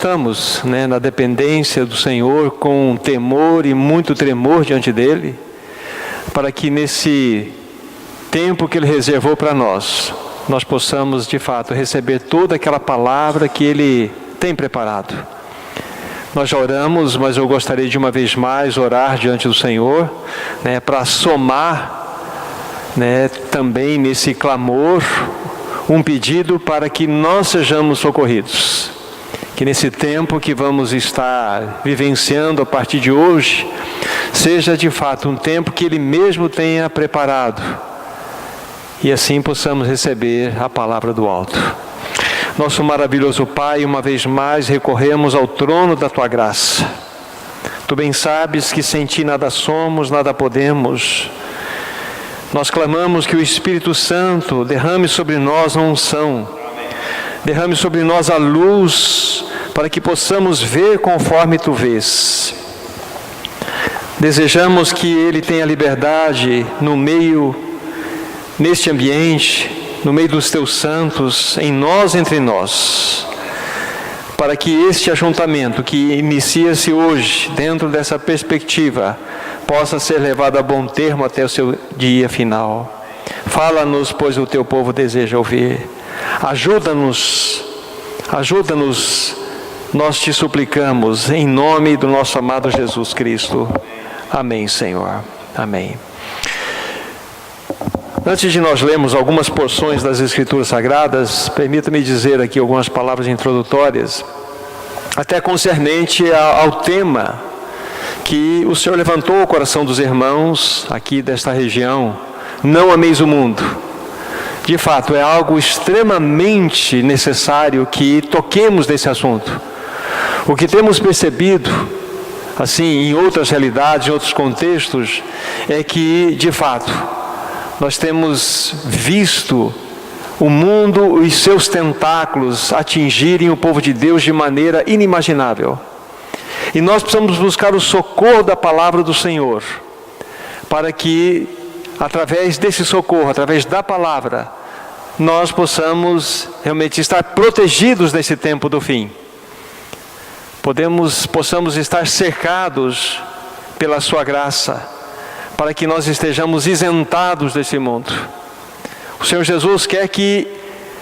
estamos, né, na dependência do Senhor, com temor e muito tremor diante dEle, para que nesse tempo que Ele reservou para nós possamos de fato receber toda aquela palavra que Ele tem preparado. Nós já oramos, mas eu gostaria de uma vez mais orar diante do Senhor, né, para somar, né, também nesse clamor, um pedido para que nós sejamos socorridos. Que nesse tempo que vamos estar vivenciando a partir de hoje, seja de fato um tempo que Ele mesmo tenha preparado, e assim possamos receber a palavra do alto. Nosso maravilhoso Pai, uma vez mais recorremos ao trono da Tua graça. Tu bem sabes que sem Ti nada somos, nada podemos. Nós clamamos que o Espírito Santo derrame sobre nós a unção, derrame sobre nós a luz, para que possamos ver conforme Tu vês. Desejamos que Ele tenha liberdade neste ambiente, no meio dos Teus santos, em nós, entre nós, para que este ajuntamento que inicia-se hoje, dentro dessa perspectiva, possa ser levado a bom termo até o seu dia final. Fala-nos, pois o Teu povo deseja ouvir. Ajuda-nos, nós Te suplicamos, em nome do nosso amado Jesus Cristo. Amém, Senhor. Amém. Antes de nós lermos algumas porções das Escrituras Sagradas, permita-me dizer aqui algumas palavras introdutórias, até concernente ao tema que o Senhor levantou o coração dos irmãos aqui desta região. Não ameis o mundo. De fato, é algo extremamente necessário que toquemos nesse assunto. O que temos percebido, assim, em outras realidades, em outros contextos, é que, de fato, nós temos visto o mundo e seus tentáculos atingirem o povo de Deus de maneira inimaginável. E nós precisamos buscar o socorro da palavra do Senhor, para que, através desse socorro, através da palavra, nós possamos realmente estar protegidos nesse tempo do fim. Possamos estar cercados pela sua graça, para que nós estejamos isentados desse mundo. O Senhor Jesus quer que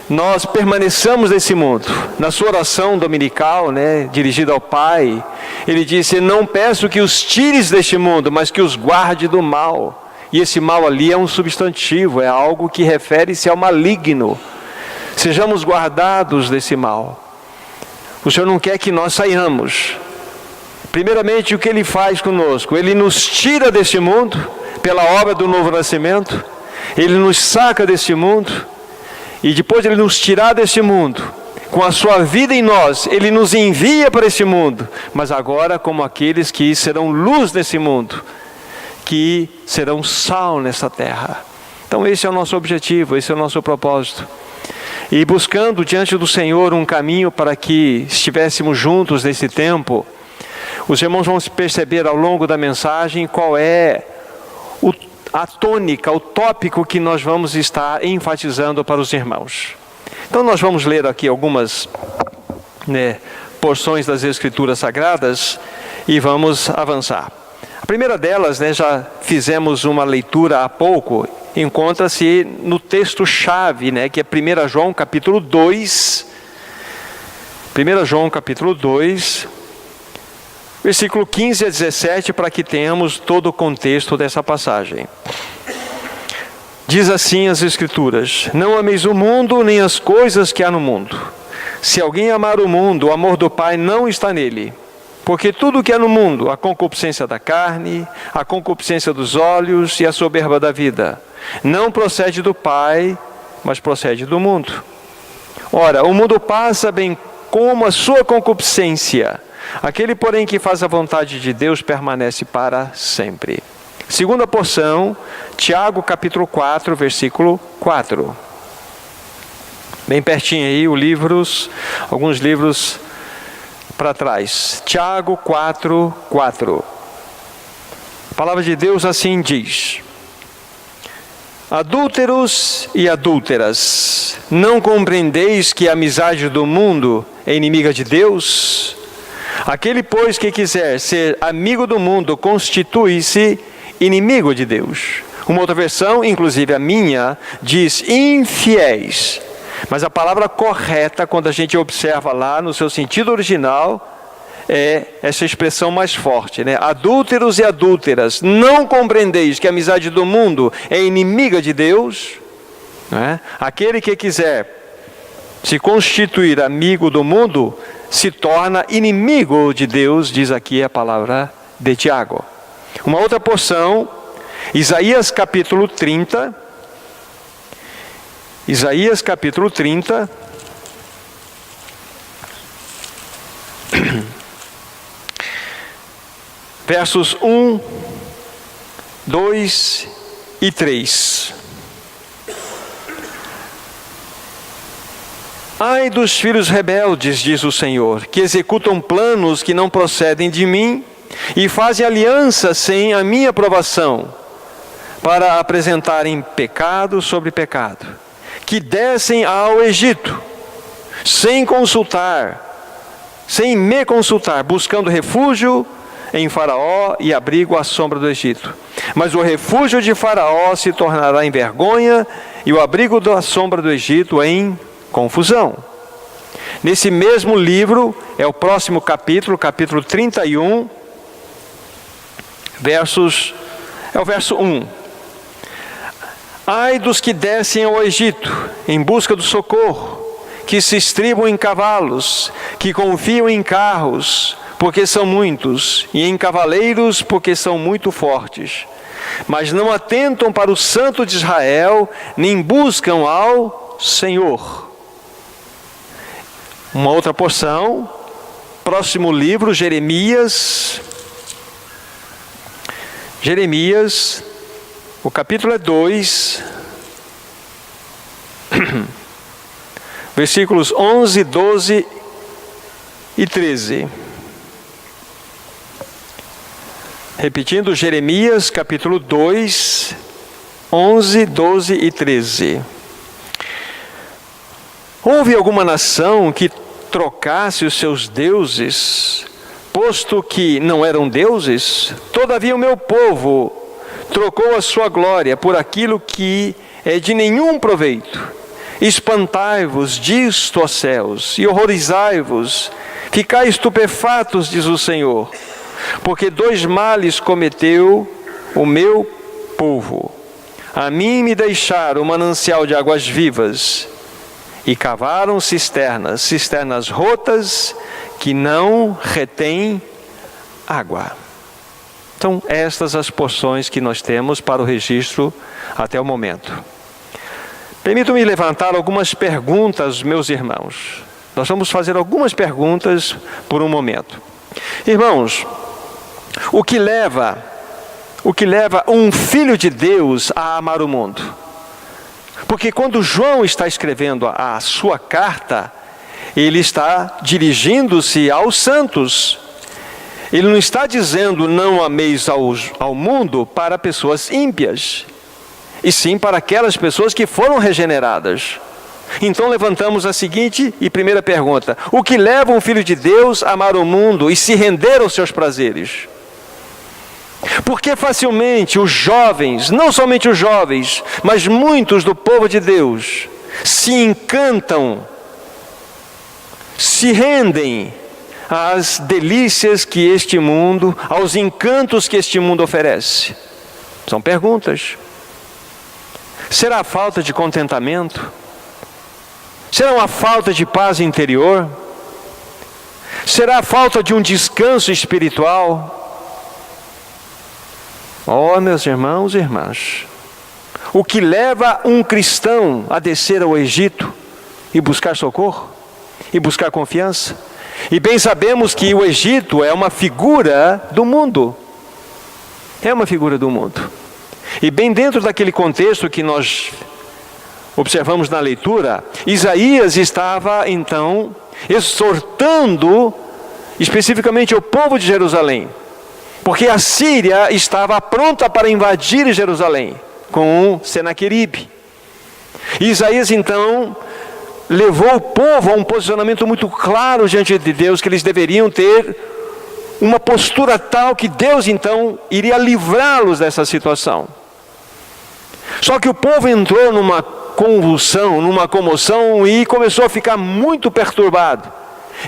nós permaneçamos nesse mundo. Na sua oração dominical, né, dirigida ao Pai, Ele disse: não peço que os tires deste mundo, mas que os guarde do mal. E esse mal ali é um substantivo, é algo que refere-se ao maligno. Sejamos guardados desse mal. O Senhor não quer que nós saiamos. Primeiramente, o que Ele faz conosco? Ele nos tira deste mundo, pela obra do novo nascimento. Ele nos saca deste mundo. E depois de Ele nos tirar deste mundo, com a sua vida em nós, Ele nos envia para este mundo. Mas agora como aqueles que serão luz nesse mundo, que serão sal nessa terra. Então esse é o nosso objetivo, esse é o nosso propósito. E buscando diante do Senhor um caminho para que estivéssemos juntos nesse tempo, os irmãos vão perceber ao longo da mensagem qual é a tônica, o tópico que nós vamos estar enfatizando para os irmãos. Então nós vamos ler aqui algumas porções das Escrituras Sagradas e vamos avançar. A primeira delas, já fizemos uma leitura há pouco, encontra-se no texto-chave, que é 1 João capítulo 2. 1 João capítulo 2, versículo 15 a 17, para que tenhamos todo o contexto dessa passagem. Diz assim as Escrituras: não ameis o mundo, nem as coisas que há no mundo. Se alguém amar o mundo, o amor do Pai não está nele. Porque tudo que há no mundo, a concupiscência da carne, a concupiscência dos olhos e a soberba da vida, não procede do Pai, mas procede do mundo. Ora, o mundo passa bem como a sua concupiscência. Aquele, porém, que faz a vontade de Deus permanece para sempre. Segunda porção, Tiago capítulo 4, versículo 4. Bem pertinho aí, alguns livros para trás. Tiago 4, 4. A palavra de Deus assim diz: Adúlteros e adúlteras, não compreendeis que a amizade do mundo é inimiga de Deus? Aquele, pois, que quiser ser amigo do mundo, constitui-se inimigo de Deus. Uma outra versão, inclusive a minha, diz infiéis. Mas a palavra correta, quando a gente observa lá no seu sentido original, é essa expressão mais forte, né? Adúlteros e adúlteras, não compreendeis que a amizade do mundo é inimiga de Deus? Né? Aquele que quiser se constituir amigo do mundo, se torna inimigo de Deus, diz aqui a palavra de Tiago. Uma outra porção, Isaías capítulo 30, Isaías capítulo 30, versos 1, 2 e 3. Ai dos filhos rebeldes, diz o Senhor, que executam planos que não procedem de mim e fazem aliança sem a minha aprovação, para apresentarem pecado sobre pecado, que descem ao Egito, sem me consultar, buscando refúgio em Faraó e abrigo à sombra do Egito. Mas o refúgio de Faraó se tornará em vergonha e o abrigo da sombra do Egito em confusão. Nesse mesmo livro, é o próximo capítulo, capítulo 31, é o verso 1. Ai dos que descem ao Egito em busca do socorro, que se estribam em cavalos, que confiam em carros, porque são muitos, e em cavaleiros, porque são muito fortes, mas não atentam para o Santo de Israel, nem buscam ao Senhor. Uma outra porção, próximo livro, Jeremias, o capítulo é 2, versículos 11, 12 e 13. Repetindo, Jeremias capítulo 2, 11, 12 e 13. Houve alguma nação que trocasse os seus deuses, posto que não eram deuses? Todavia o meu povo trocou a sua glória por aquilo que é de nenhum proveito. Espantai-vos disto, ó céus, e horrorizai-vos, ficai estupefatos, diz o Senhor, porque dois males cometeu o meu povo. A mim me deixaram o manancial de águas vivas, e cavaram cisternas rotas, que não retêm água. Então, estas as porções que nós temos para o registro até o momento. Permitam-me levantar algumas perguntas, meus irmãos. Nós vamos fazer algumas perguntas por um momento. Irmãos, o que leva um filho de Deus a amar o mundo? Porque quando João está escrevendo a sua carta, ele está dirigindo-se aos santos. Ele não está dizendo não ameis ao mundo para pessoas ímpias, e sim para aquelas pessoas que foram regeneradas. Então levantamos a seguinte e primeira pergunta: o que leva um filho de Deus a amar o mundo e se render aos seus prazeres? Porque facilmente os jovens, não somente os jovens, mas muitos do povo de Deus, se encantam, se rendem às delícias que este mundo, aos encantos que este mundo oferece. São perguntas. Será a falta de contentamento? Será uma falta de paz interior? Será a falta de um descanso espiritual? Oh, meus irmãos e irmãs, o que leva um cristão a descer ao Egito e buscar socorro, e buscar confiança? E bem sabemos que o Egito é uma figura do mundo. É uma figura do mundo. E bem dentro daquele contexto que nós observamos na leitura, Isaías estava então exortando especificamente o povo de Jerusalém, porque a Síria estava pronta para invadir Jerusalém. com Senaqueribe. Isaías então levou o povo a um posicionamento muito claro diante de Deus, que eles deveriam ter uma postura tal que Deus então iria livrá-los dessa situação. Só que o povo entrou numa convulsão, numa comoção e começou a ficar muito perturbado.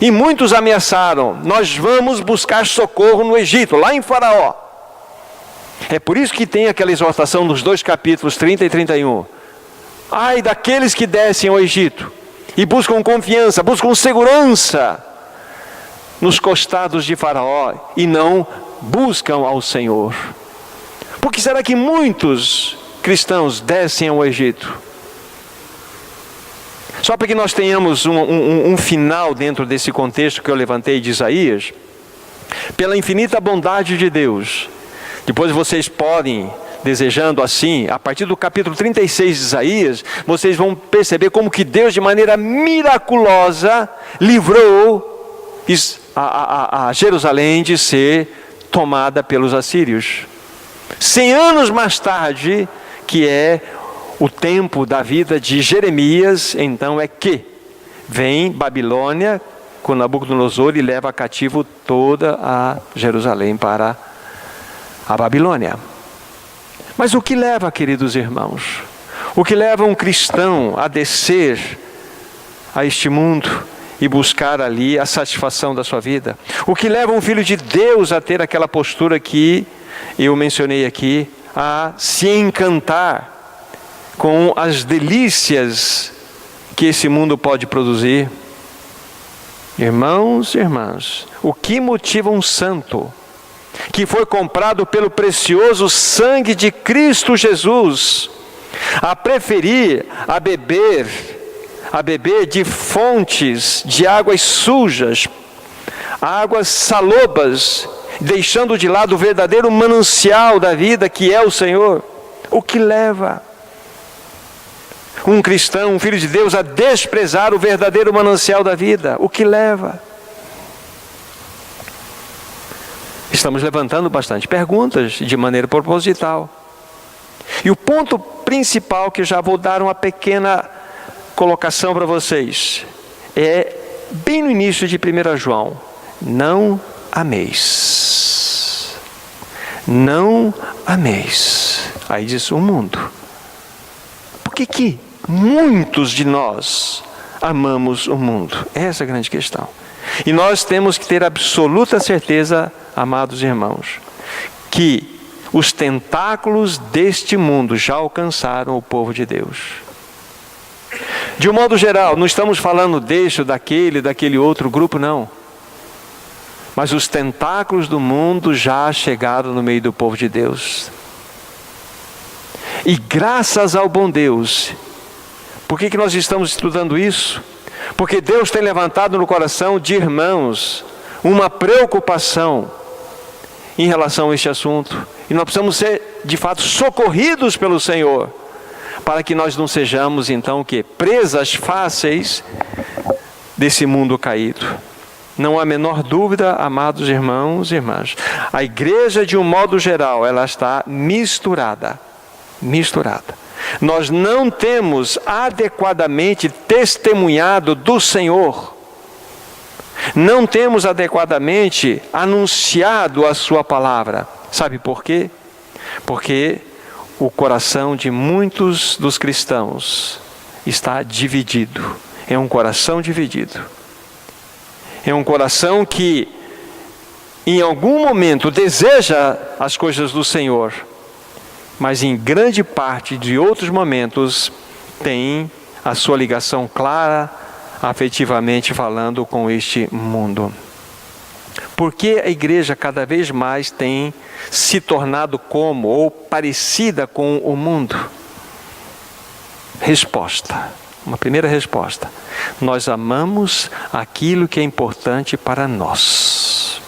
E muitos ameaçaram: nós vamos buscar socorro no Egito, lá em Faraó. É por isso que tem aquela exortação nos 2 capítulos 30 e 31. Ai daqueles que descem ao Egito e buscam confiança, buscam segurança nos costados de Faraó e não buscam ao Senhor. Por que será que muitos cristãos descem ao Egito? Só para que nós tenhamos um final dentro desse contexto que eu levantei de Isaías, pela infinita bondade de Deus, depois vocês podem, desejando assim, a partir do capítulo 36 de Isaías, vocês vão perceber como que Deus de maneira miraculosa livrou a Jerusalém de ser tomada pelos assírios. 100 anos mais tarde, que é o tempo da vida de Jeremias, então é que vem Babilônia com Nabucodonosor e leva cativo toda a Jerusalém para a Babilônia. Mas o que leva, queridos irmãos, o que leva um cristão a descer a este mundo e buscar ali a satisfação da sua vida? O que leva um filho de Deus a ter aquela postura que eu mencionei aqui, a se encantar com as delícias que esse mundo pode produzir? Irmãos e irmãs, o que motiva um santo que foi comprado pelo precioso sangue de Cristo Jesus a preferir a beber de fontes de águas sujas, águas salobas, deixando de lado o verdadeiro manancial da vida que é o Senhor? O que leva um cristão, um filho de Deus, a desprezar o verdadeiro manancial da vida? O que leva? Estamos levantando bastante perguntas de maneira proposital. E o ponto principal, que já vou dar uma pequena colocação para vocês, é bem no início de 1 João. Não ameis. Não ameis. Aí diz o mundo. Por que muitos de nós amamos o mundo? Essa é a grande questão. E nós temos que ter absoluta certeza, amados irmãos, que os tentáculos deste mundo já alcançaram o povo de Deus. De um modo geral, não estamos falando daquele outro grupo, não. Mas os tentáculos do mundo já chegaram no meio do povo de Deus. E graças ao bom Deus, por que nós estamos estudando isso? Porque Deus tem levantado no coração de irmãos uma preocupação em relação a este assunto. E nós precisamos ser, de fato, socorridos pelo Senhor, para que nós não sejamos, então, presas fáceis desse mundo caído. Não há a menor dúvida, amados irmãos e irmãs, a igreja, de um modo geral, ela está misturada. Nós não temos adequadamente testemunhado do Senhor. Não temos adequadamente anunciado a sua palavra. Sabe por quê? Porque o coração de muitos dos cristãos está dividido. É um coração dividido. É um coração que, em algum momento, deseja as coisas do Senhor, mas em grande parte de outros momentos tem a sua ligação clara, afetivamente falando, com este mundo. Por que a igreja cada vez mais tem se tornado como ou parecida com o mundo? Resposta. Uma primeira resposta: nós amamos aquilo que é importante para nós.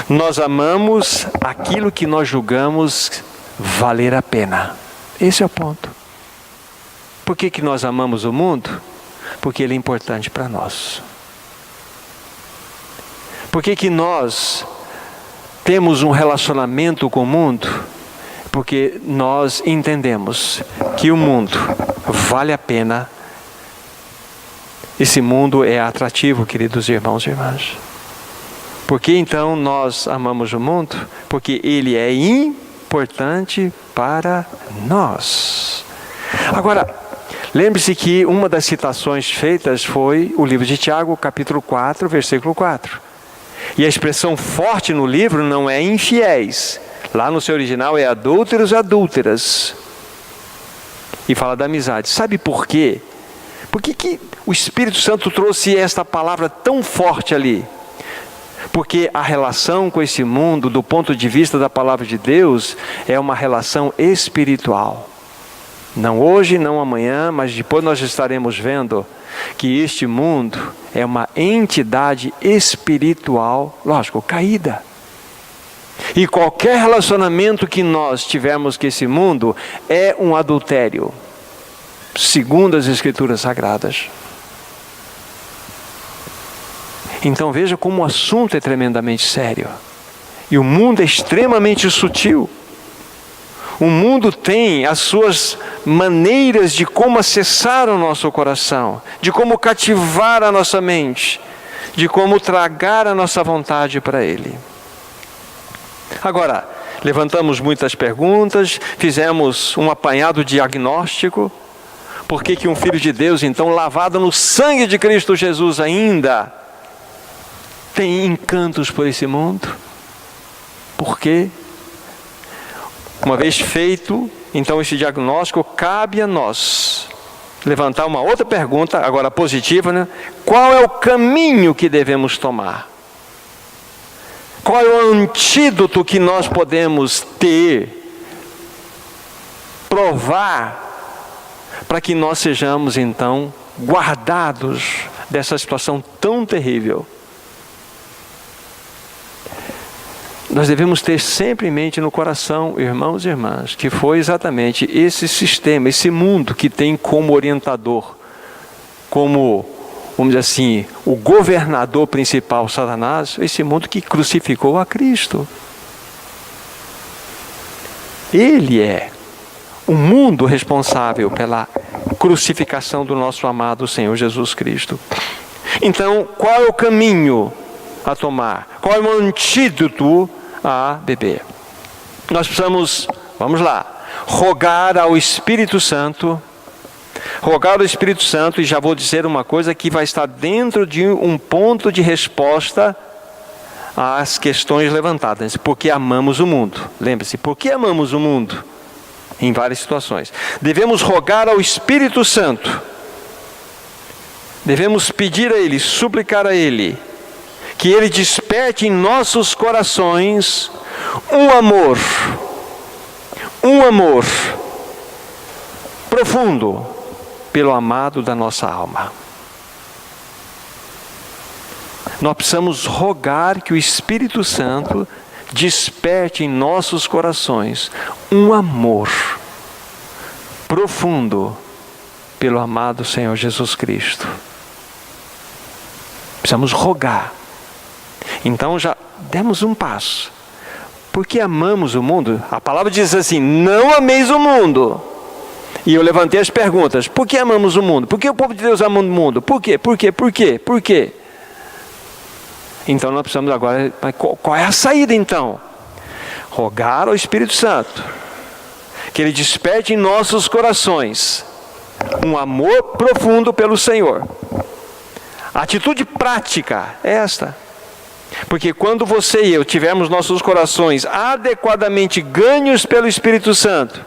Nós amamos aquilo que nós julgamos valer a pena. Esse é o ponto. Por que nós amamos o mundo? Porque ele é importante para nós. Por que nós temos um relacionamento com o mundo? porque nós entendemos que o mundo vale a pena. Esse mundo é atrativo, queridos irmãos e irmãs. Por que então nós amamos o mundo? Porque ele é importante para nós. Agora, lembre-se que uma das citações feitas foi o livro de Tiago, capítulo 4, versículo 4. E a expressão forte no livro não é infiéis. Lá no seu original é adúlteros e adúlteras. E fala da amizade. Sabe por quê? Por que o Espírito Santo trouxe esta palavra tão forte ali? Porque a relação com esse mundo, do ponto de vista da palavra de Deus, é uma relação espiritual. Não hoje, não amanhã, mas depois nós estaremos vendo que este mundo é uma entidade espiritual, lógico, caída. E qualquer relacionamento que nós tivermos com esse mundo é um adultério, segundo as Escrituras Sagradas. Então veja como o assunto é tremendamente sério. E o mundo é extremamente sutil. O mundo tem as suas maneiras de como acessar o nosso coração, de como cativar a nossa mente, de como tragar a nossa vontade para ele. Agora, levantamos muitas perguntas, fizemos um apanhado diagnóstico. Por que um filho de Deus, então, lavado no sangue de Cristo Jesus ainda tem encantos por esse mundo? Por quê? Uma vez feito, então, esse diagnóstico, cabe a nós levantar uma outra pergunta, agora positiva, né? Qual é o caminho que devemos tomar? Qual é o antídoto que nós podemos ter, provar, para que nós sejamos, então, guardados dessa situação tão terrível? Nós devemos ter sempre em mente no coração, irmãos e irmãs, que foi exatamente esse sistema, esse mundo que tem como orientador, como, vamos dizer assim, o governador principal, Satanás, esse mundo que crucificou a Cristo. Ele é o mundo responsável pela crucificação do nosso amado Senhor Jesus Cristo. Então, qual é o caminho a tomar? Qual é o antídoto a beber? Nós precisamos, vamos lá, rogar ao Espírito Santo, e já vou dizer uma coisa que vai estar dentro de um ponto de resposta às questões levantadas. Porque amamos o mundo. Lembre-se, porque amamos o mundo? Em várias situações. Devemos rogar ao Espírito Santo. Devemos pedir a Ele, suplicar a Ele, que Ele desperte em nossos corações um amor profundo pelo amado da nossa alma. Nós precisamos rogar que o Espírito Santo desperte em nossos corações um amor profundo pelo amado Senhor Jesus Cristo. Precisamos rogar. Então já demos um passo. Porque amamos o mundo? A palavra diz assim: não ameis o mundo. E eu levantei as perguntas: por que amamos o mundo? Por que o povo de Deus ama o mundo? Por quê? Por quê? Por quê? Por quê? Então nós precisamos agora, qual é a saída então? Rogar ao Espírito Santo, que Ele desperte em nossos corações um amor profundo pelo Senhor. A atitude prática é esta. Porque quando você e eu tivermos nossos corações adequadamente ganhos pelo Espírito Santo,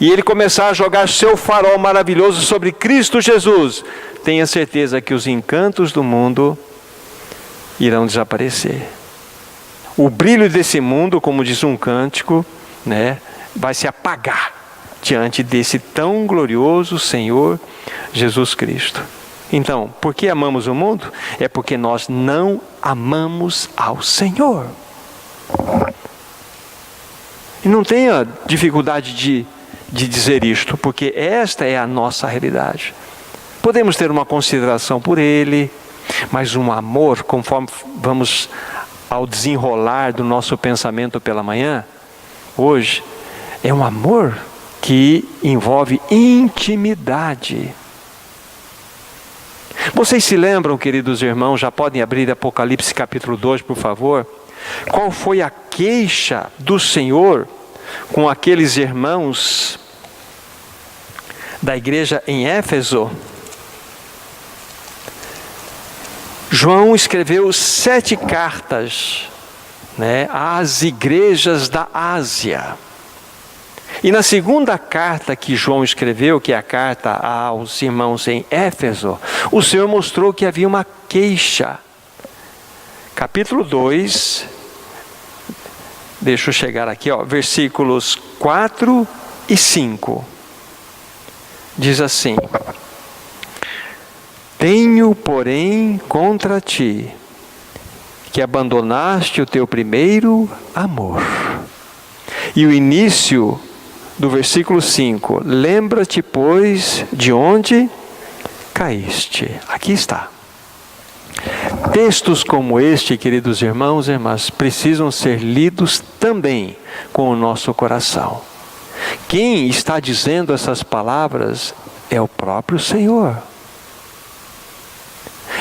e Ele começar a jogar seu farol maravilhoso sobre Cristo Jesus, tenha certeza que os encantos do mundo irão desaparecer. O brilho desse mundo, como diz um cântico, vai se apagar diante desse tão glorioso Senhor Jesus Cristo. Então, por que amamos o mundo? É porque nós não amamos ao Senhor. E não tenha dificuldade de dizer isto, porque esta é a nossa realidade. Podemos ter uma consideração por Ele, mas um amor, conforme vamos ao desenrolar do nosso pensamento pela manhã, hoje, É um amor que envolve intimidade. Vocês se lembram, queridos irmãos, já podem abrir Apocalipse capítulo 2, por favor? Qual foi a queixa do Senhor com aqueles irmãos da igreja em Éfeso? João escreveu 7 cartas, às igrejas da Ásia. E na segunda carta que João escreveu, que é a carta aos irmãos em Éfeso, o Senhor mostrou que havia uma queixa. Capítulo 2, deixa eu chegar aqui, versículos 4 e 5. Diz assim: tenho, porém, contra ti, que abandonaste o teu primeiro amor. E o início do versículo 5, lembra-te, pois, de onde caíste. Aqui está. Textos como este, queridos irmãos e irmãs, precisam ser lidos também com o nosso coração. Quem está dizendo essas palavras é o próprio Senhor.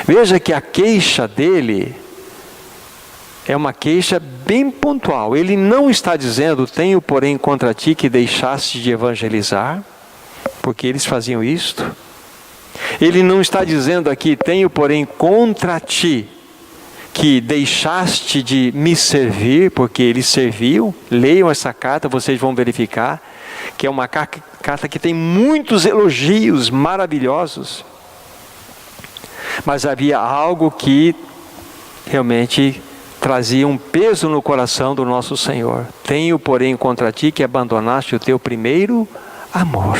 Veja que a queixa dele é uma queixa bem pontual. Ele não está dizendo, tenho porém contra ti que deixaste de evangelizar, porque eles faziam isto. Ele não está dizendo aqui, tenho porém contra ti que deixaste de me servir, porque eles serviam. Leiam essa carta, vocês vão verificar, que é uma carta que tem muitos elogios maravilhosos. Mas havia algo que realmente trazia um peso no coração do nosso Senhor. Tenho, porém, contra ti que abandonaste o teu primeiro amor.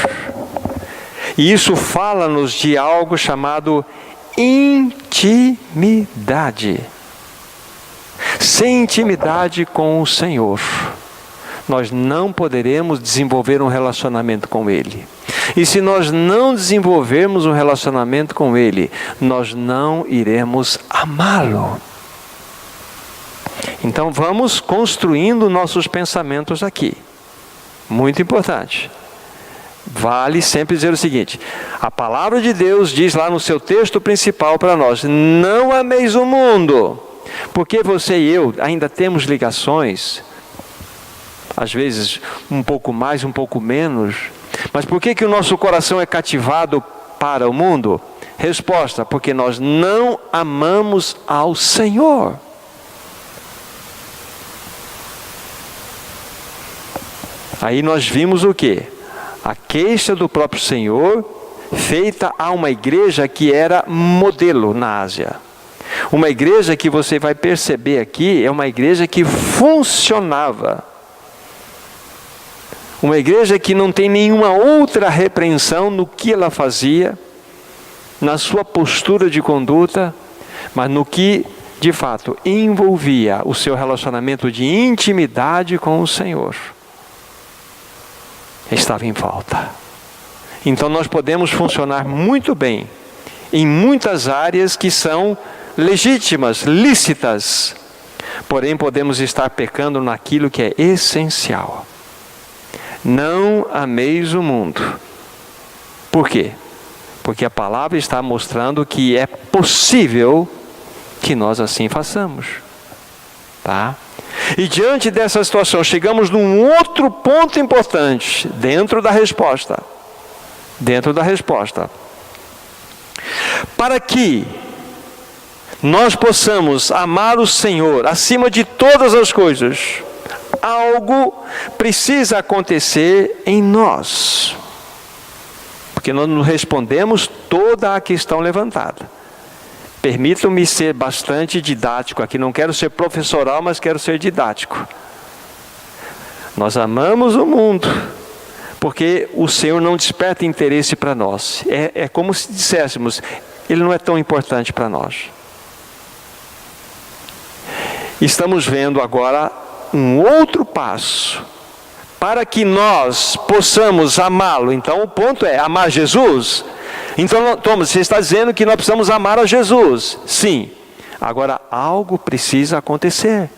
E isso fala-nos de algo chamado intimidade. Sem intimidade com o Senhor, nós não poderemos desenvolver um relacionamento com Ele. E se nós não desenvolvermos um relacionamento com Ele, nós não iremos amá-lo. Então vamos construindo nossos pensamentos aqui. Muito importante. Vale sempre dizer o seguinte: a palavra de Deus diz lá no seu texto principal para nós: não ameis o mundo, porque você e eu ainda temos ligações, às vezes um pouco mais, um pouco menos. Mas por que o nosso coração é cativado para o mundo? Resposta: porque nós não amamos ao Senhor. Aí nós vimos o quê? A queixa do próprio Senhor, feita a uma igreja que era modelo na Ásia. Uma igreja que você vai perceber aqui, é uma igreja que funcionava. Uma igreja que não tem nenhuma outra repreensão no que ela fazia, na sua postura de conduta, mas no que, de fato, envolvia o seu relacionamento de intimidade com o Senhor. Estava em falta. Então nós podemos funcionar muito bem em muitas áreas que são legítimas, lícitas, porém podemos estar pecando naquilo que é essencial. Não ameis o mundo. Por quê? Porque a palavra está mostrando que é possível que nós assim façamos. Tá? E diante dessa situação, chegamos num outro ponto importante, dentro da resposta. Dentro da resposta. Para que nós possamos amar o Senhor acima de todas as coisas, algo precisa acontecer em nós. Porque nós não respondemos toda a questão levantada. Permitam-me ser bastante didático aqui, não quero ser professoral, mas quero ser didático. Nós amamos o mundo, porque o Senhor não desperta interesse para nós. É como se disséssemos, Ele não é tão importante para nós. Estamos vendo agora um outro passo, para que nós possamos amá-lo. Então o ponto é, amar Jesus. Então, Thomas, você está dizendo que nós precisamos amar a Jesus. Sim. Agora, algo precisa acontecer.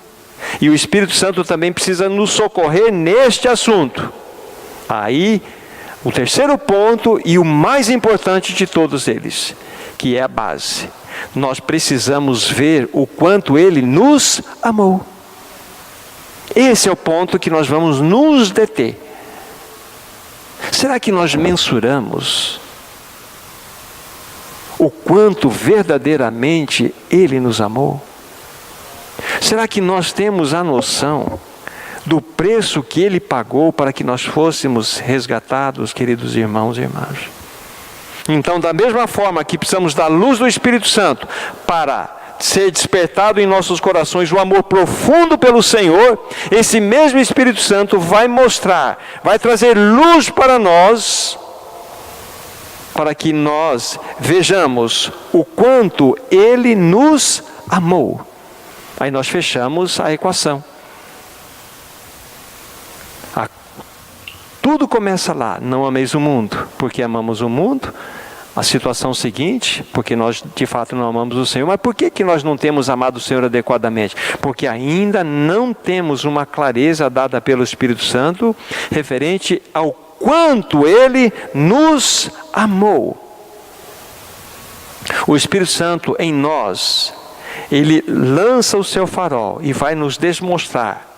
E o Espírito Santo também precisa nos socorrer neste assunto. Aí, o terceiro ponto e o mais importante de todos eles, que é a base. Nós precisamos ver o quanto Ele nos amou. Esse é o ponto que nós vamos nos deter. Será que nós mensuramos o quanto verdadeiramente Ele nos amou? Será que nós temos a noção do preço que Ele pagou para que nós fôssemos resgatados, queridos irmãos e irmãs? Então, da mesma forma que precisamos da luz do Espírito Santo para ser despertado em nossos corações o amor profundo pelo Senhor, esse mesmo Espírito Santo vai mostrar, vai trazer luz para nós, para que nós vejamos o quanto Ele nos amou. Aí nós fechamos a equação. Tudo começa lá, não ameis o mundo, porque amamos o mundo. A situação seguinte, porque nós de fato não amamos o Senhor. Mas por que nós não temos amado o Senhor adequadamente? Porque ainda não temos uma clareza dada pelo Espírito Santo referente ao quanto Ele nos amou. O Espírito Santo em nós, Ele lança o seu farol e vai nos demonstrar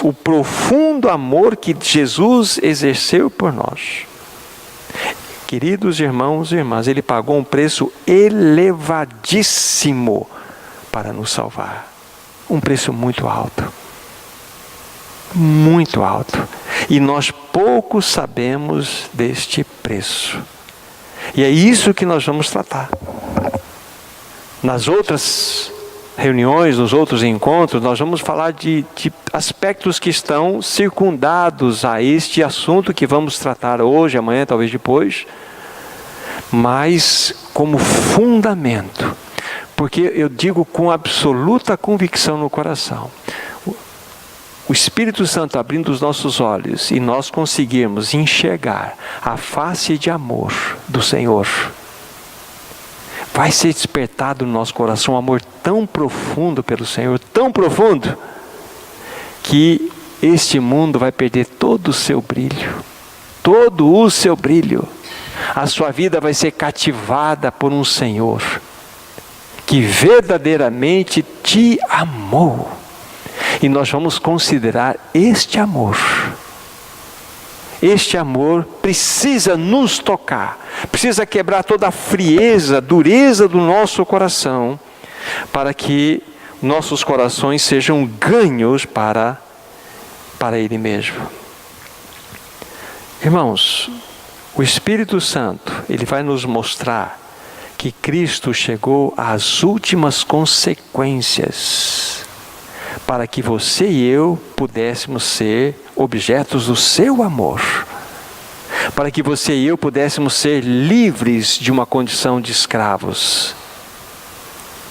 o profundo amor que Jesus exerceu por nós. Queridos irmãos e irmãs, Ele pagou um preço elevadíssimo para nos salvar. Um preço muito alto. Muito alto. E nós pouco sabemos deste preço. E é isso que nós vamos tratar. Nas outras reuniões, nos outros encontros, nós vamos falar de aspectos que estão circundados a este assunto que vamos tratar hoje, amanhã, talvez depois, mas como fundamento, porque eu digo com absoluta convicção no coração, o Espírito Santo abrindo os nossos olhos e nós conseguirmos enxergar a face de amor do Senhor, vai ser despertado no nosso coração um amor tão profundo pelo Senhor, tão profundo, que este mundo vai perder todo o seu brilho, todo o seu brilho. A sua vida vai ser cativada por um Senhor que verdadeiramente te amou. E nós vamos considerar este amor. Este amor precisa nos tocar, precisa quebrar toda a frieza, dureza do nosso coração, para que nossos corações sejam ganhos para Ele mesmo. Irmãos, o Espírito Santo, Ele vai nos mostrar que Cristo chegou às últimas consequências, para que você e eu pudéssemos ser objetos do seu amor, para que você e eu pudéssemos ser livres de uma condição de escravos,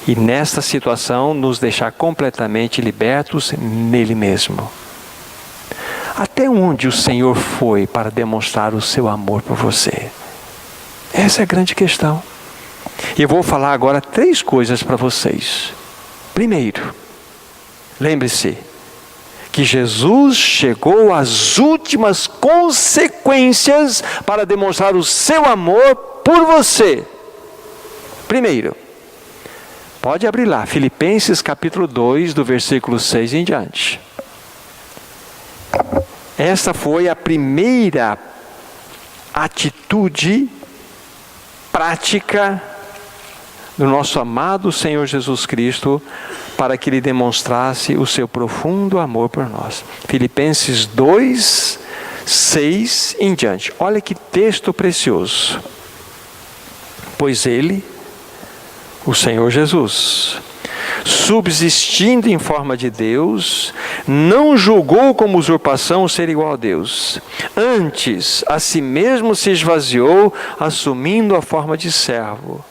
e nesta situação nos deixar completamente libertos nele mesmo. Até onde o Senhor foi para demonstrar o seu amor por você? Essa é a grande questão. E eu vou falar agora 3 coisas para vocês. Primeiro, lembre-se que Jesus chegou às últimas consequências para demonstrar o seu amor por você. Primeiro, pode abrir lá, Filipenses capítulo 2, do versículo 6 em diante. Esta foi a primeira atitude prática do nosso amado Senhor Jesus Cristo, para que Ele demonstrasse o seu profundo amor por nós. Filipenses 2, 6 em diante. Olha que texto precioso. Pois Ele, o Senhor Jesus, subsistindo em forma de Deus, não julgou como usurpação ser igual a Deus. Antes, a si mesmo se esvaziou, assumindo a forma de servo,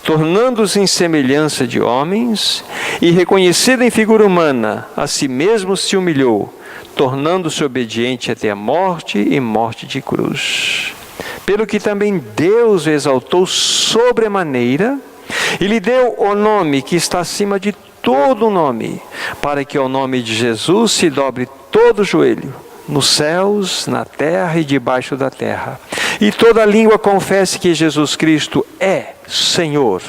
tornando-se em semelhança de homens, e reconhecido em figura humana, a si mesmo se humilhou, tornando-se obediente até a morte e morte de cruz. Pelo que também Deus o exaltou sobremaneira, e lhe deu o nome que está acima de todo nome, para que ao nome de Jesus se dobre todo o joelho, nos céus, na terra e debaixo da terra. E toda língua confesse que Jesus Cristo é Senhor,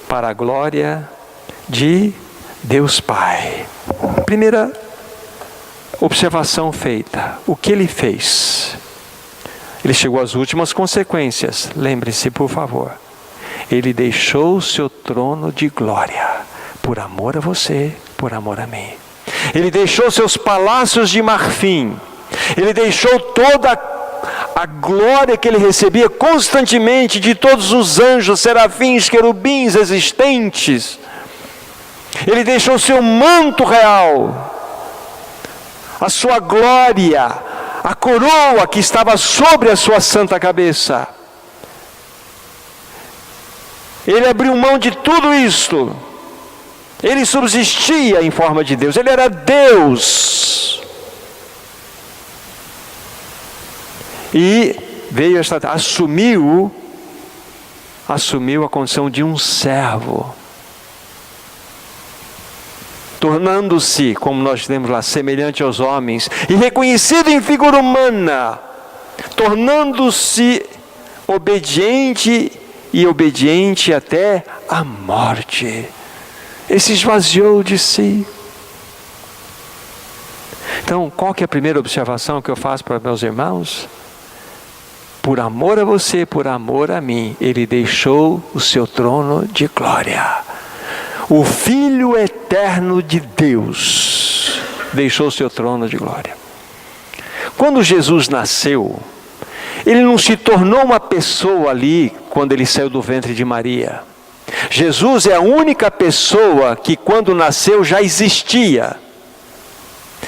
para a glória de Deus Pai. Primeira observação feita: o que ele fez? Ele chegou às últimas consequências. Lembre-se, por favor. Ele deixou o seu trono de glória, por amor a você, por amor a mim. Ele deixou seus palácios de marfim. Ele deixou toda a glória que ele recebia constantemente de todos os anjos, serafins, querubins existentes. Ele deixou o seu manto real, a sua glória, a coroa que estava sobre a sua santa cabeça. Ele abriu mão de tudo isto. Ele subsistia em forma de Deus. Ele era Deus. E veio assumiu a condição de um servo, tornando-se, como nós temos lá, semelhante aos homens, e reconhecido em figura humana, tornando-se obediente até a morte. Ele se esvaziou de si. Então, qual que é a primeira observação que eu faço para meus irmãos? Por amor a você, por amor a mim, ele deixou o seu trono de glória. O Filho eterno de Deus deixou o seu trono de glória. Quando Jesus nasceu, ele não se tornou uma pessoa ali quando ele saiu do ventre de Maria. Jesus é a única pessoa que quando nasceu já existia,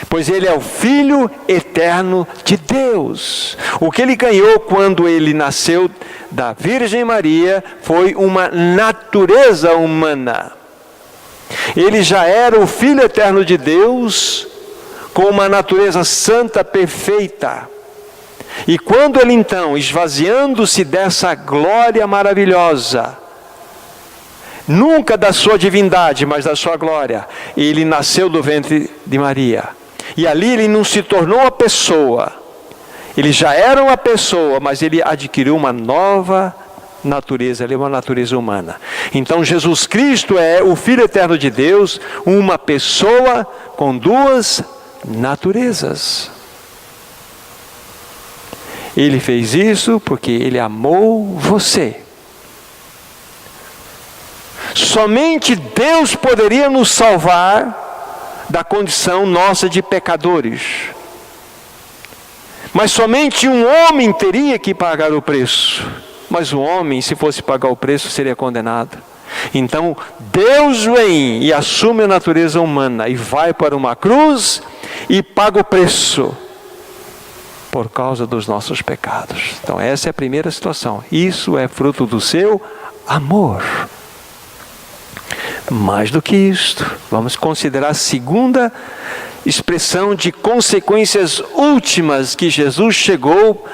pois ele é o Filho eterno de Deus. O que ele ganhou quando ele nasceu da Virgem Maria foi uma natureza humana. Ele já era o Filho eterno de Deus, com uma natureza santa perfeita. E quando ele então, esvaziando-se dessa glória maravilhosa, nunca da sua divindade, mas da sua glória, ele nasceu do ventre de Maria. E ali ele não se tornou uma pessoa. Ele já era uma pessoa, mas ele adquiriu uma nova natureza, uma natureza humana. Então Jesus Cristo é o Filho eterno de Deus, uma pessoa com duas naturezas. Ele fez isso porque ele amou você. Somente Deus poderia nos salvar da condição nossa de pecadores. Mas somente um homem teria que pagar o preço. Mas o homem, se fosse pagar o preço, seria condenado. Então, Deus vem e assume a natureza humana e vai para uma cruz e paga o preço por causa dos nossos pecados. Então, essa é a primeira situação. Isso é fruto do seu amor. Mais do que isto, vamos considerar a segunda expressão de consequências últimas que Jesus chegou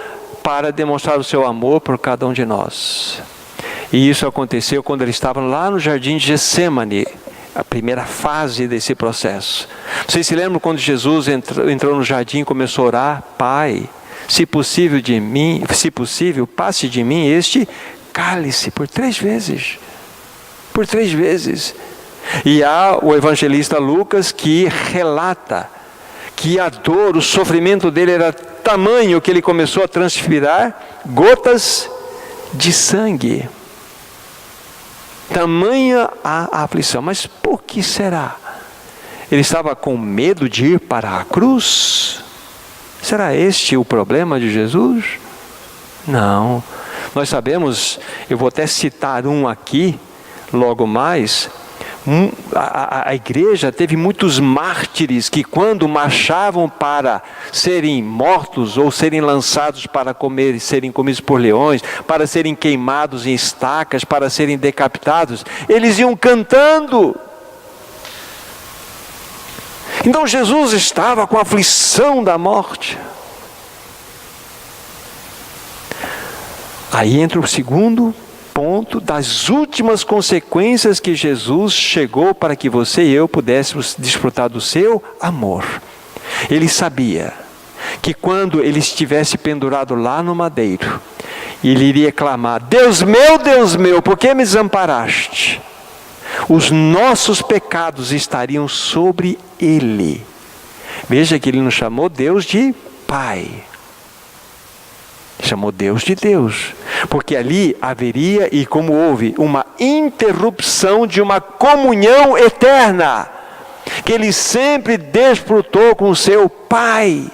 para demonstrar o seu amor por cada um de nós. E isso aconteceu quando ele estava lá no jardim de Getsêmani, a primeira fase desse processo. Vocês se lembram quando Jesus entrou no jardim e começou a orar? Pai, se possível, passe de mim este cálice, por 3 vezes. Por 3 vezes. E há o evangelista Lucas que relata que a dor, o sofrimento dele era tamanho que ele começou a transpirar gotas de sangue. Tamanha a aflição. Mas por que será? Ele estava com medo de ir para a cruz? Será este o problema de Jesus? Não. Nós sabemos, eu vou até citar um aqui, logo mais. A igreja teve muitos mártires que quando marchavam para serem mortos ou serem lançados para comer, serem comidos por leões, para serem queimados em estacas, para serem decapitados, eles iam cantando. Então Jesus estava com a aflição da morte. Aí entra o segundo ponto das últimas consequências que Jesus chegou para que você e eu pudéssemos desfrutar do seu amor. Ele sabia que quando ele estivesse pendurado lá no madeiro, ele iria clamar: Deus meu, por que me desamparaste? Os nossos pecados estariam sobre ele. Veja que ele não chamou Deus de Pai, chamou Deus de Deus, porque ali haveria, e como houve, uma interrupção de uma comunhão eterna, que ele sempre desfrutou com o seu Pai.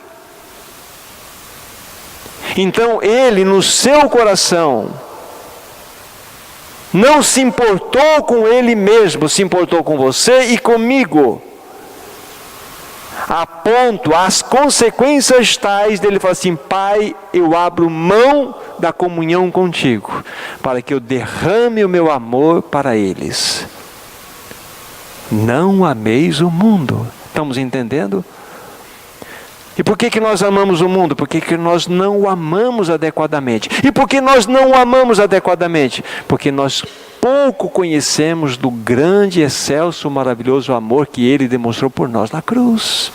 Então ele, no seu coração, não se importou com ele mesmo, se importou com você e comigo, a ponto, as consequências tais dele falar assim: Pai, eu abro mão da comunhão contigo, para que eu derrame o meu amor para eles. Não ameis o mundo. Estamos entendendo? E por que nós amamos o mundo? Porque nós não o amamos adequadamente. E por que nós não o amamos adequadamente? Porque nós pouco conhecemos do grande, excelso, maravilhoso amor que ele demonstrou por nós na cruz.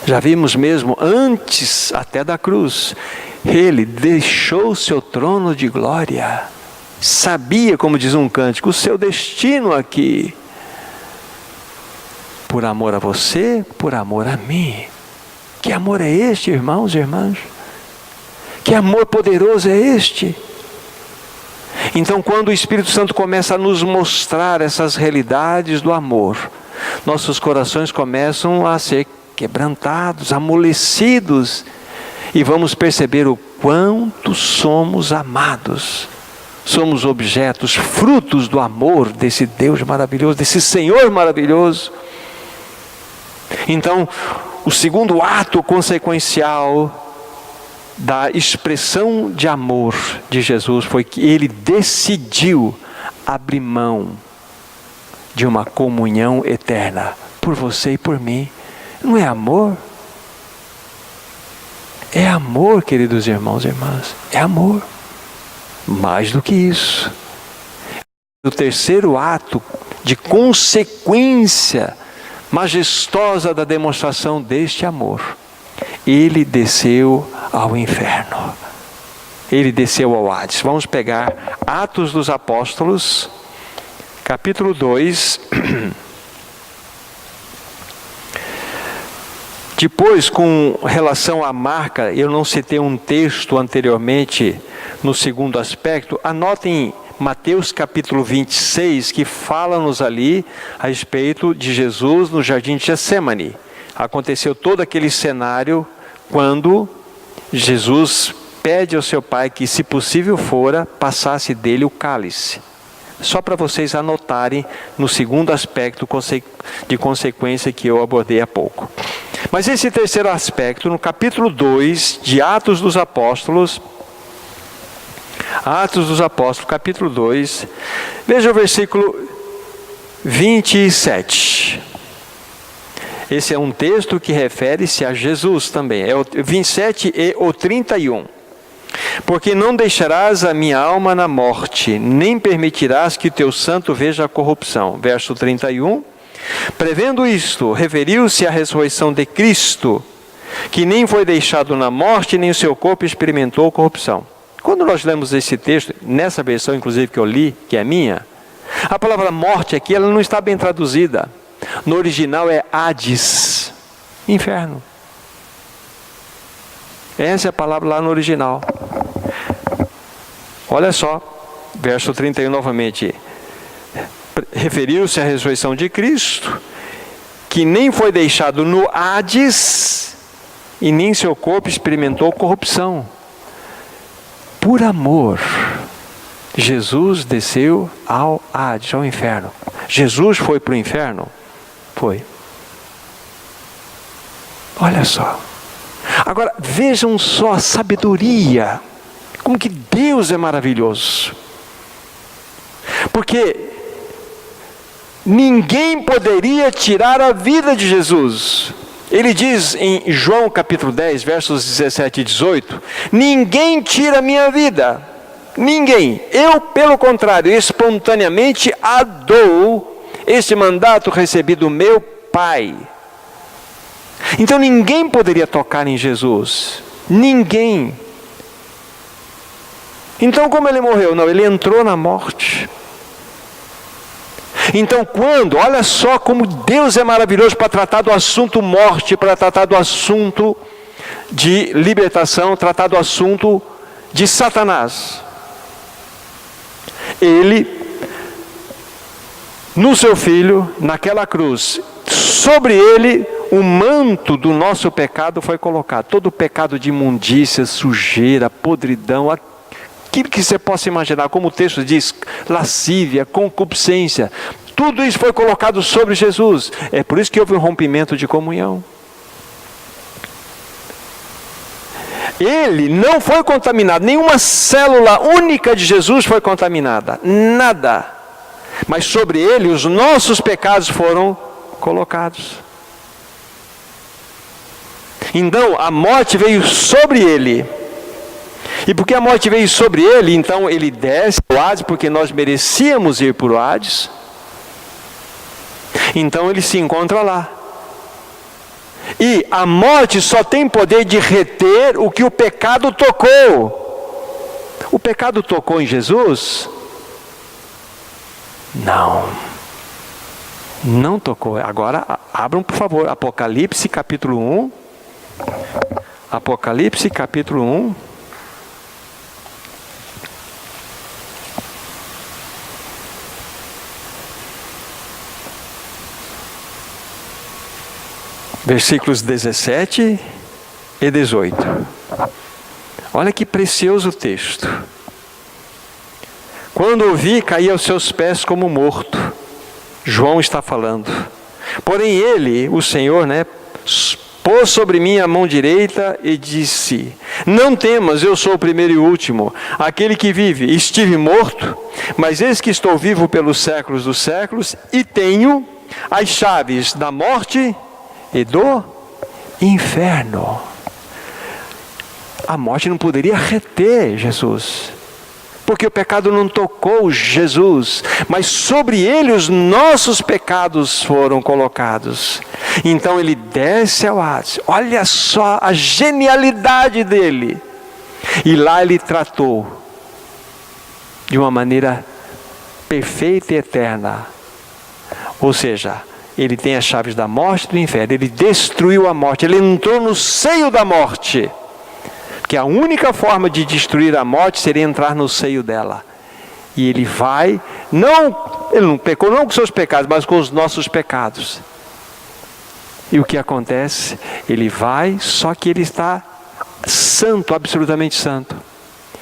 Já vimos mesmo antes até da cruz, ele deixou o seu trono de glória, sabia, como diz um cântico, o seu destino aqui, por amor a você, por amor a mim. Que amor é este, irmãos e irmãs? Que amor poderoso é este? Então, quando o Espírito Santo começa a nos mostrar essas realidades do amor, nossos corações começam a ser quebrantados, amolecidos, e vamos perceber o quanto somos amados. Somos objetos, frutos do amor desse Deus maravilhoso, desse Senhor maravilhoso. Então, o segundo ato consequencial da expressão de amor de Jesus foi que ele decidiu abrir mão de uma comunhão eterna por você e por mim. Não é amor? É amor, queridos irmãos e irmãs, é amor. Mais do que isso, o terceiro ato de consequência majestosa da demonstração deste amor, ele desceu ao inferno, ele desceu ao Hades. Vamos pegar Atos dos Apóstolos, capítulo 2. Depois, com relação à marca, eu não citei um texto anteriormente no segundo aspecto. Anotem Mateus capítulo 26, que fala-nos ali a respeito de Jesus no jardim de Getsêmani. Aconteceu todo aquele cenário quando Jesus pede ao seu pai que, se possível fora, passasse dele o cálice. Só para vocês anotarem no segundo aspecto de consequência que eu abordei há pouco. Mas esse terceiro aspecto, no capítulo 2 de Atos dos Apóstolos, capítulo 2, veja o versículo 27. Esse é um texto que refere-se a Jesus também, é o 27 e o 31. Porque não deixarás a minha alma na morte, nem permitirás que o teu santo veja a corrupção. Verso 31. Prevendo isto, referiu-se à ressurreição de Cristo, que nem foi deixado na morte, nem o seu corpo experimentou corrupção. Quando nós lemos esse texto, nessa versão inclusive que eu li, que é minha, a palavra morte aqui, ela não está bem traduzida. No original é Hades, inferno. Essa é a palavra lá no original. Olha só, verso 31 novamente. Referiu-se à ressurreição de Cristo, que nem foi deixado no Hades, e nem seu corpo experimentou corrupção. Por amor, Jesus desceu ao Hades, ao inferno. Jesus foi para o inferno? Foi. Olha só. Agora, vejam só a sabedoria, como que Deus é maravilhoso. Porque ninguém poderia tirar a vida de Jesus. Ele diz em João capítulo 10, versos 17 e 18, ninguém tira a minha vida, ninguém. Eu, pelo contrário, espontaneamente a dou, este mandato recebi do meu Pai. Então ninguém poderia tocar em Jesus. Ninguém. Então como ele morreu? Não, ele entrou na morte. Então olha só como Deus é maravilhoso para tratar do assunto morte, para tratar do assunto de libertação, tratar do assunto de Satanás. Ele, no seu Filho, naquela cruz, sobre ele, o manto do nosso pecado foi colocado. Todo o pecado de imundícia, sujeira, podridão, aquilo que você possa imaginar, como o texto diz, lascívia, concupiscência, tudo isso foi colocado sobre Jesus. É por isso que houve um rompimento de comunhão. Ele não foi contaminado, nenhuma célula única de Jesus foi contaminada, nada. Mas sobre ele os nossos pecados foram colocados. Então a morte veio sobre ele. E porque a morte veio sobre ele, então ele desce o Hades, porque nós merecíamos ir para o Hades. Então ele se encontra lá. E a morte só tem poder de reter o que o pecado tocou. O pecado tocou em Jesus? Não. Não tocou. Agora abram, por favor, Apocalipse capítulo 1. Apocalipse capítulo 1. Versículos 17 e 18. Olha que precioso texto. Quando o vi, caí aos seus pés como morto. João está falando. Porém ele, o Senhor, pôs sobre mim a mão direita e disse: não temas, eu sou o primeiro e o último, aquele que vive. Estive morto, mas eis que estou vivo pelos séculos dos séculos e tenho as chaves da morte e do inferno. A morte não poderia reter Jesus, porque o pecado não tocou Jesus, mas sobre ele os nossos pecados foram colocados. Então ele desce ao Hades. Olha só a genialidade dele. E lá ele tratou de uma maneira perfeita e eterna. Ou seja, ele tem as chaves da morte e do inferno. Ele destruiu a morte. Ele entrou no seio da morte. Porque a única forma de destruir a morte seria entrar no seio dela. E ele vai, ele não pecou não com seus pecados, mas com os nossos pecados. E o que acontece? Ele vai, só que ele está santo, absolutamente santo.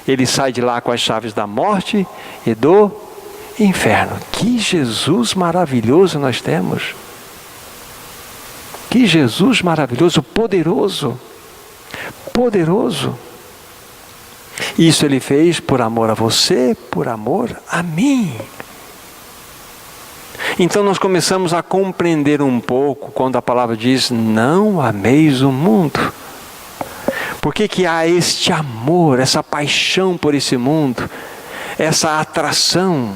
Ele sai de lá com as chaves da morte e do inferno. Que Jesus maravilhoso nós temos. Que Jesus maravilhoso, poderoso. Poderoso. Isso ele fez por amor a você, por amor a mim. Então nós começamos a compreender um pouco quando a palavra diz: não ameis o mundo. Por que há este amor, essa paixão por esse mundo, essa atração?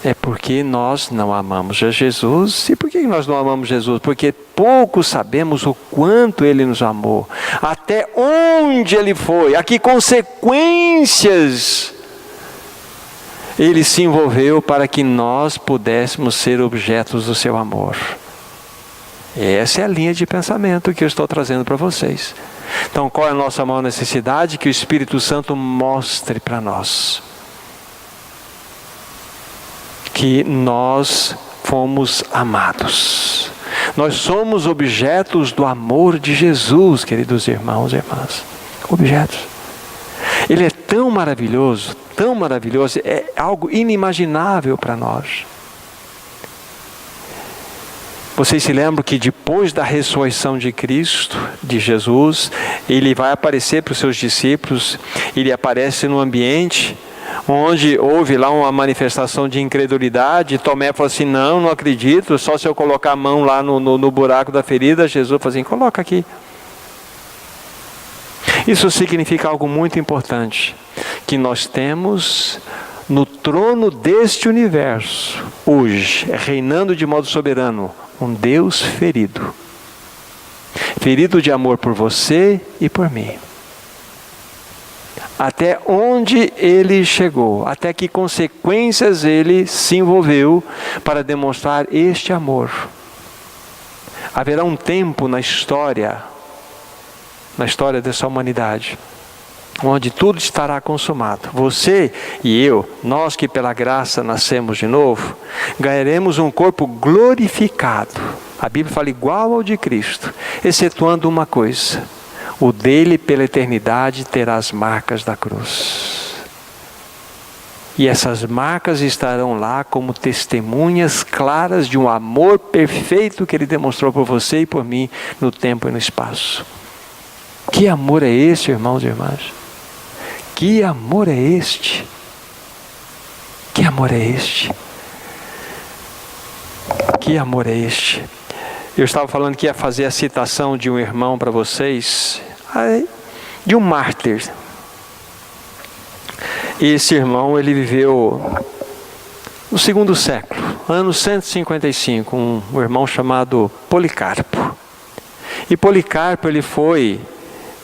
É porque nós não amamos a Jesus. E por que nós não amamos Jesus? Porque pouco sabemos o quanto Ele nos amou, até onde Ele foi, a que consequências Ele se envolveu para que nós pudéssemos ser objetos do seu amor. Essa é a linha de pensamento que eu estou trazendo para vocês. Então, qual é a nossa maior necessidade? Que o Espírito Santo mostre para nós que nós fomos amados. Nós somos objetos do amor de Jesus, queridos irmãos e irmãs. Objetos. Ele é tão maravilhoso, é algo inimaginável para nós. Vocês se lembram que depois da ressurreição de Cristo, de Jesus, Ele vai aparecer para os seus discípulos. Ele aparece num ambiente onde houve lá uma manifestação de incredulidade. Tomé falou assim: não acredito, só se eu colocar a mão lá no buraco da ferida. Jesus falou assim: coloca aqui. Isso significa algo muito importante, que nós temos no trono deste universo, hoje, reinando de modo soberano, um Deus ferido. Ferido de amor por você e por mim. Até onde ele chegou, até que consequências ele se envolveu para demonstrar este amor. Haverá um tempo na história dessa humanidade, onde tudo estará consumado. Você e eu, nós que pela graça nascemos de novo, ganharemos um corpo glorificado. A Bíblia fala igual ao de Cristo, excetuando uma coisa: o dele pela eternidade terá as marcas da cruz. E essas marcas estarão lá como testemunhas claras de um amor perfeito que ele demonstrou por você e por mim no tempo e no espaço. Que amor é este, irmãos e irmãs? Que amor é este? Que amor é este? Que amor é este? Eu estava falando que ia fazer a citação de um irmão para vocês, de um mártir. Esse irmão, ele viveu no segundo século, ano 155, um irmão chamado Policarpo. E Policarpo, ele foi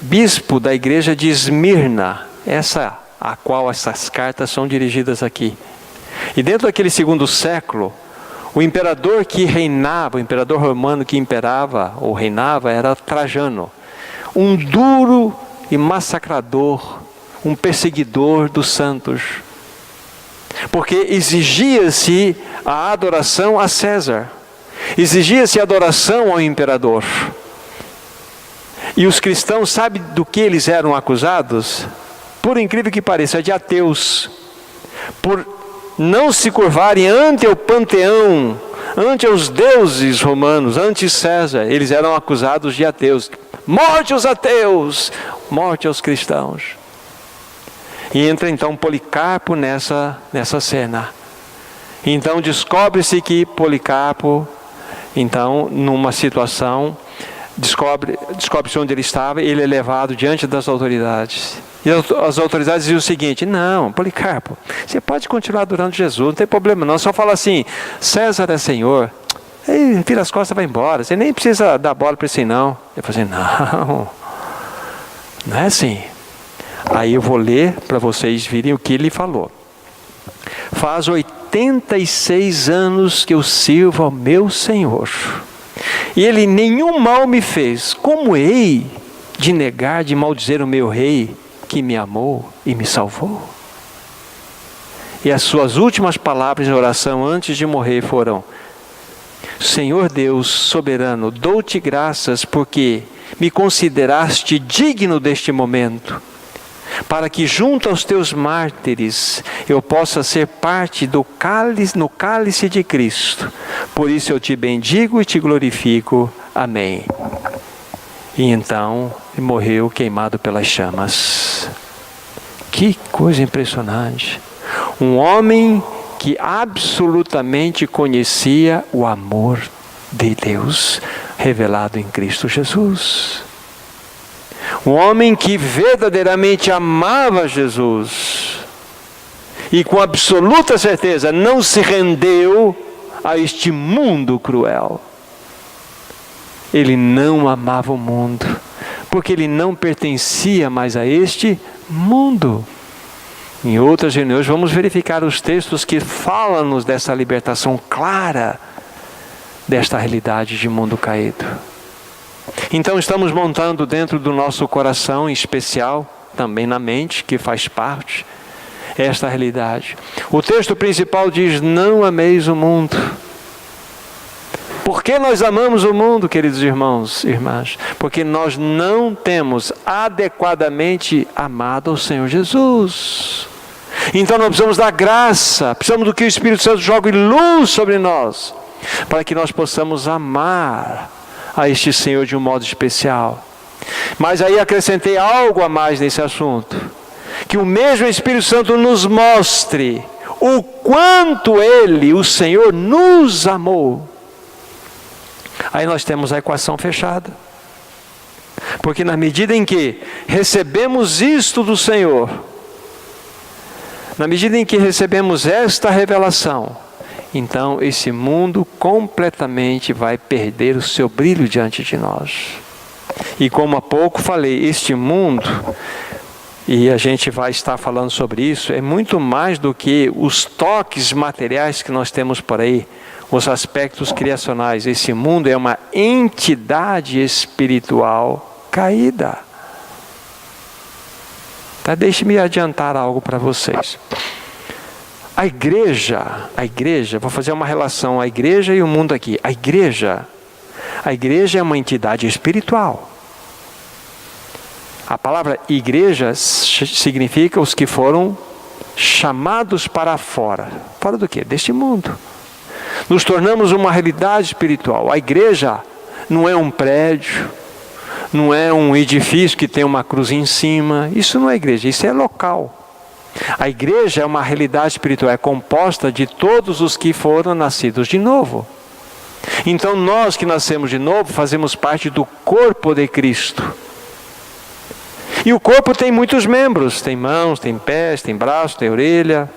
bispo da igreja de Esmirna, essa a qual essas cartas são dirigidas aqui. E dentro daquele segundo século, o imperador que reinava, o imperador romano que imperava ou reinava era Trajano, um duro e massacrador, um perseguidor dos santos, porque exigia-se a adoração a César, exigia-se a adoração ao imperador. E os cristãos, sabe do que eles eram acusados? Por incrível que pareça, de ateus, por não se curvarem ante o panteão, ante os deuses romanos, ante César. Eles eram acusados de ateus. Morte aos ateus, morte aos cristãos. E entra então Policarpo nessa cena. Então descobre-se então numa situação, descobre-se onde ele estava, ele é levado diante das autoridades. E as autoridades diziam o seguinte: não, Policarpo, você pode continuar adorando Jesus, não tem problema não, só fala assim, César é Senhor, aí vira as costas e vai embora, você nem precisa dar bola para esse não. Eu falei assim, não é assim. Aí eu vou ler para vocês virem o que ele falou. Faz 86 anos que eu sirvo ao meu Senhor, e ele nenhum mal me fez. Como hei de negar, de maldizer o meu rei, que me amou e me salvou? E as suas últimas palavras em oração antes de morrer foram: Senhor Deus soberano, dou-te graças porque me consideraste digno deste momento, para que junto aos teus mártires eu possa ser parte no cálice de Cristo. Por isso eu te bendigo e te glorifico. Amém. E então ele morreu queimado pelas chamas. Que coisa impressionante. Um homem que absolutamente conhecia o amor de Deus revelado em Cristo Jesus. Um homem que verdadeiramente amava Jesus e com absoluta certeza não se rendeu a este mundo cruel. Ele não amava o mundo, porque ele não pertencia mais a este mundo. Em outras reuniões vamos verificar os textos que falam-nos dessa libertação clara desta realidade de mundo caído. Então estamos montando dentro do nosso coração, em especial, também na mente, que faz parte, esta realidade. O texto principal diz: não ameis o mundo. Por que nós amamos o mundo, queridos irmãos e irmãs? Porque nós não temos adequadamente amado o Senhor Jesus. Então nós precisamos da graça, precisamos do que o Espírito Santo jogue luz sobre nós, para que nós possamos amar a este Senhor de um modo especial. Mas aí acrescentei algo a mais nesse assunto, que o mesmo Espírito Santo nos mostre o quanto Ele, o Senhor, nos amou. Aí nós temos a equação fechada. Porque na medida em que recebemos isto do Senhor, na medida em que recebemos esta revelação, então esse mundo completamente vai perder o seu brilho diante de nós. E como há pouco falei, este mundo, e a gente vai estar falando sobre isso, é muito mais do que os toques materiais que nós temos por aí, os aspectos criacionais. Esse mundo é uma entidade espiritual caída. Tá, deixe-me adiantar algo para vocês. A igreja, vou fazer uma relação, a igreja e o mundo aqui. A igreja é uma entidade espiritual. A palavra igreja significa os que foram chamados para fora. Fora do quê? Deste mundo. Nos tornamos uma realidade espiritual. A igreja não é um prédio, não é um edifício que tem uma cruz em cima. Isso não é igreja, isso é local. A igreja é uma realidade espiritual, é composta de todos os que foram nascidos de novo. Então nós que nascemos de novo fazemos parte do corpo de Cristo. E o corpo tem muitos membros, tem mãos, tem pés, tem braços, tem orelha.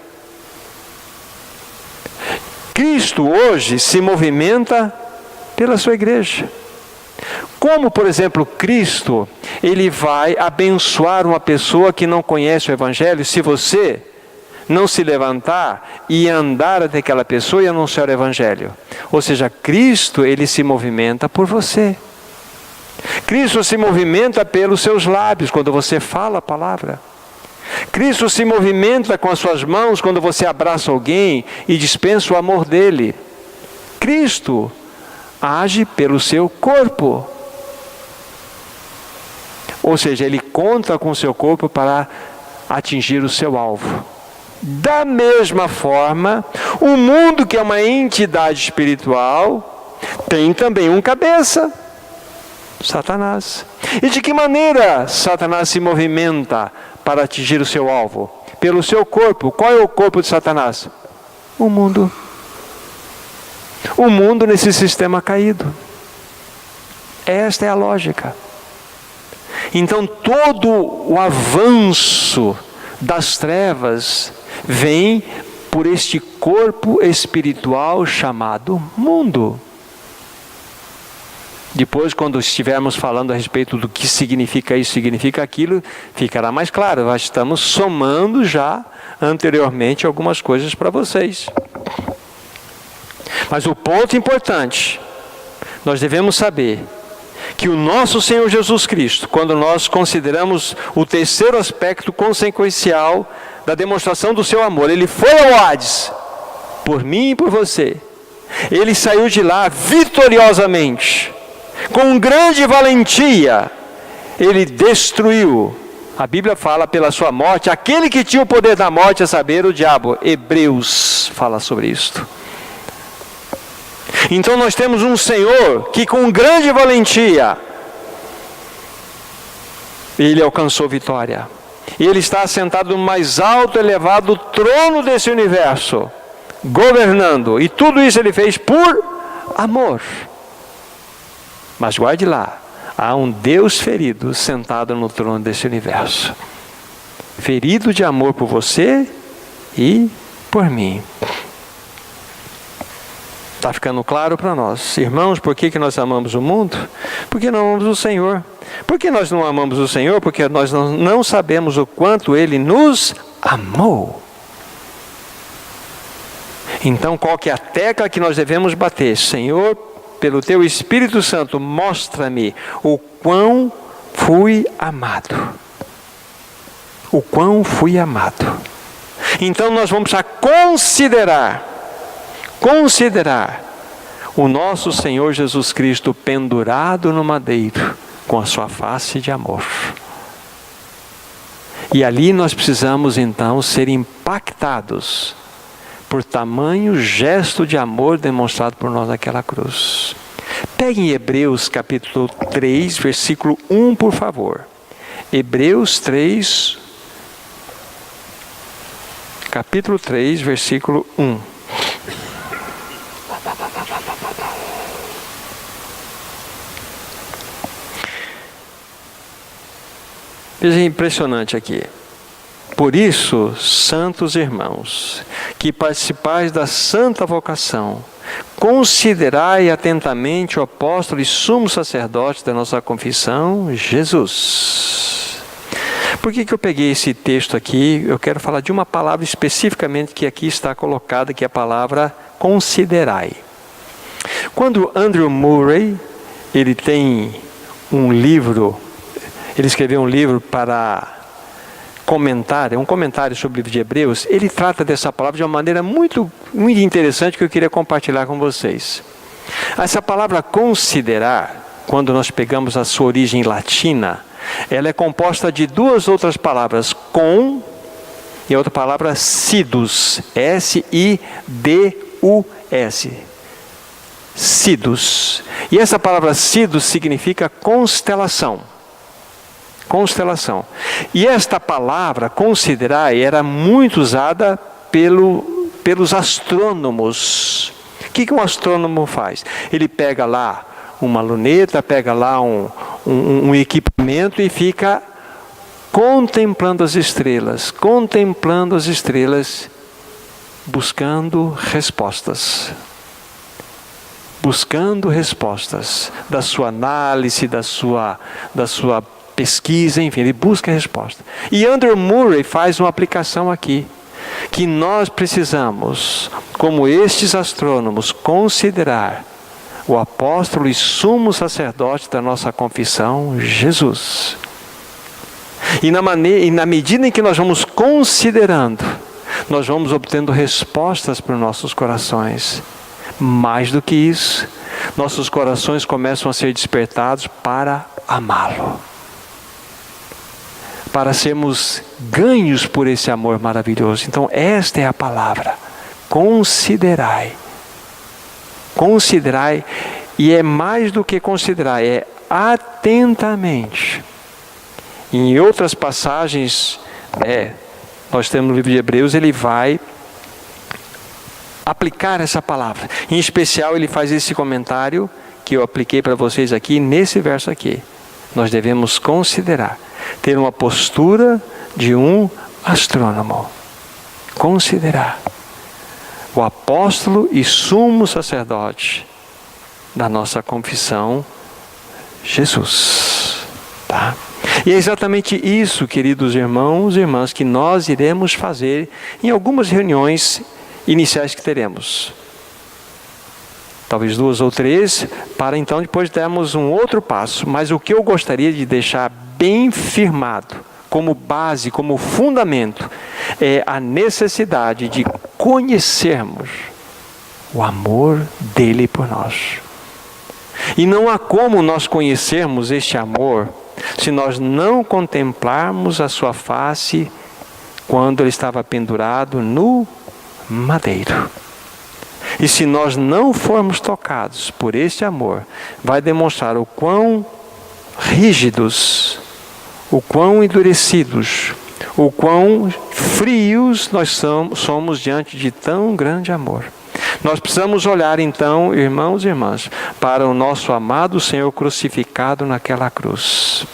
Cristo hoje se movimenta pela sua igreja. Como, por exemplo, Cristo, ele vai abençoar uma pessoa que não conhece o Evangelho, se você não se levantar e andar até aquela pessoa e anunciar o Evangelho. Ou seja, Cristo, ele se movimenta por você. Cristo se movimenta pelos seus lábios, quando você fala a palavra. Cristo se movimenta com as suas mãos, quando você abraça alguém e dispensa o amor dele. Cristo age pelo seu corpo. Ou seja, ele conta com o seu corpo para atingir o seu alvo. Da mesma forma, o mundo, que é uma entidade espiritual, tem também um cabeça, Satanás. E de que maneira Satanás se movimenta para atingir o seu alvo? Pelo seu corpo. Qual é o corpo de Satanás? O mundo. O mundo nesse sistema caído. Esta é a lógica. Então todo o avanço das trevas vem por este corpo espiritual chamado mundo. Depois, quando estivermos falando a respeito do que significa isso, significa aquilo, ficará mais claro. Nós estamos somando já anteriormente algumas coisas para vocês. Mas o ponto importante, nós devemos saber que o nosso Senhor Jesus Cristo, quando nós consideramos o terceiro aspecto consequencial da demonstração do seu amor, ele foi ao Hades, por mim e por você. Ele saiu de lá vitoriosamente, com grande valentia. Ele destruiu, a Bíblia fala, pela sua morte, aquele que tinha o poder da morte, a saber, o diabo. Hebreus fala sobre isto. Então nós temos um Senhor que com grande valentia, ele alcançou vitória. E ele está assentado no mais alto e elevado trono desse universo, governando. E tudo isso ele fez por amor. Mas guarde lá, há um Deus ferido sentado no trono desse universo. Ferido de amor por você e por mim. Está ficando claro para nós? Irmãos, por que nós amamos o mundo? Porque não amamos o Senhor. Por que nós não amamos o Senhor? Porque nós não sabemos o quanto Ele nos amou. Então, qual que é a tecla que nós devemos bater? Senhor, pelo Teu Espírito Santo, mostra-me o quão fui amado. O quão fui amado. Então, nós vamos considerar o nosso Senhor Jesus Cristo pendurado no madeiro, com a sua face de amor. E ali nós precisamos então ser impactados por tamanho gesto de amor demonstrado por nós naquela cruz. Peguem Hebreus capítulo 3, versículo 1, por favor. Hebreus 3, capítulo 3, versículo 1. Veja, impressionante aqui. Por isso, santos irmãos, que participais da santa vocação, considerai atentamente o apóstolo e sumo sacerdote da nossa confissão, Jesus. Por que eu peguei esse texto aqui? Eu quero falar de uma palavra especificamente que aqui está colocada, que é a palavra considerai. Quando Andrew Murray, ele tem um livro, ele escreveu um livro para comentar, é um comentário sobre o livro de Hebreus, ele trata dessa palavra de uma maneira muito interessante que eu queria compartilhar com vocês. Essa palavra considerar, quando nós pegamos a sua origem latina, ela é composta de duas outras palavras, com e a outra palavra sidus, S-I-D-U-S. Sidus. E essa palavra sidus significa constelação. Constelação. E esta palavra, considerar, era muito usada pelos astrônomos. O que um astrônomo faz? Ele pega lá uma luneta, pega lá um equipamento e fica contemplando as estrelas, buscando respostas. Buscando respostas da sua análise, da sua pesquisa, enfim, ele busca a resposta. E Andrew Murray faz uma aplicação aqui, que nós precisamos, como estes astrônomos, considerar o apóstolo e sumo sacerdote da nossa confissão, Jesus. E na medida em que nós vamos considerando, nós vamos obtendo respostas para os nossos corações. Mais do que isso, nossos corações começam a ser despertados para amá-lo. Para sermos ganhos por esse amor maravilhoso. Então, esta é a palavra. Considerai. Considerai, e é mais do que considerar, é atentamente. Em outras passagens, nós temos no livro de Hebreus, ele vai aplicar essa palavra. Em especial, ele faz esse comentário que eu apliquei para vocês aqui, nesse verso aqui. Nós devemos considerar, ter uma postura de um astrônomo. Considerar o apóstolo e sumo sacerdote da nossa confissão, Jesus. Tá? E é exatamente isso, queridos irmãos e irmãs, que nós iremos fazer em algumas reuniões iniciais que teremos. Talvez 2 ou 3, para então depois darmos um outro passo. Mas o que eu gostaria de deixar bem firmado, como base, como fundamento, é a necessidade de conhecermos o amor dele por nós. E não há como nós conhecermos este amor se nós não contemplarmos a sua face quando ele estava pendurado no madeiro. E se nós não formos tocados por este amor, vai demonstrar o quão rígidos, o quão endurecidos, o quão frios nós somos diante de tão grande amor. Nós precisamos olhar então, irmãos e irmãs, para o nosso amado Senhor crucificado naquela cruz.